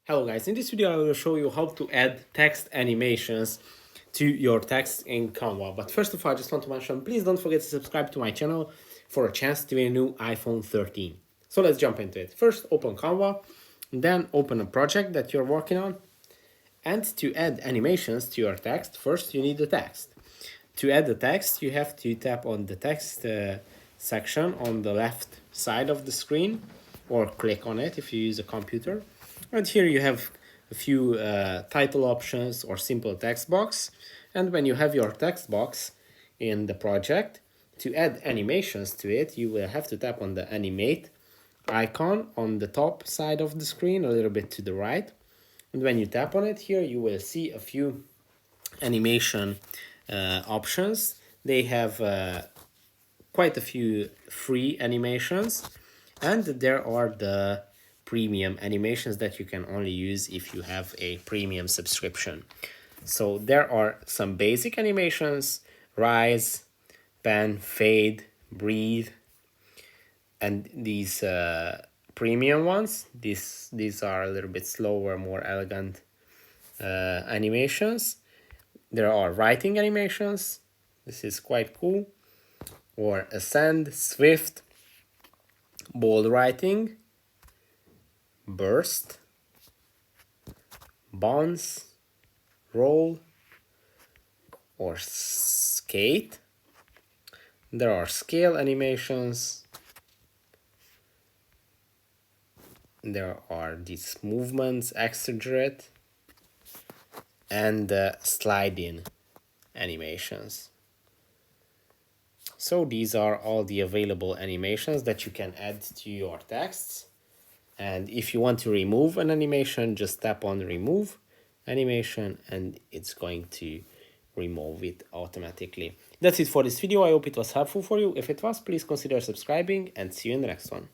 Hello guys, in this video I will show you how to add text animations to your text in Canva. But first of all, I just want to mention, please don't forget to subscribe to my channel for a chance to win a new iPhone 13. So let's jump into it. First, open Canva, then open a project that you're working on. And to add animations to your text, first you need the text. To add the text, you have to tap on the text section on the left side of the screen, or click on it if you use a computer. And here you have a few title options or simple text box. And when you have your text box in the project, to add animations to it, you will have to tap on the animate icon on the top side of the screen, a little bit to the right. And when you tap on it here, you will see a few animation options. They have quite a few free animations, and there are the premium animations that you can only use if you have a premium subscription. So there are some basic animations: rise, pan, fade, breathe, and these premium ones, these are a little bit slower, more elegant animations. There are writing animations. This is quite cool. Or ascend, swift, bold writing, burst, bounce, roll, or skate. There are scale animations. There are these movements, exaggerate, and slide-in animations. So these are all the available animations that you can add to your texts. And if you want to remove an animation, just tap on remove animation and it's going to remove it automatically. That's it for this video. I hope it was helpful for you. If it was, please consider subscribing and see you in the next one.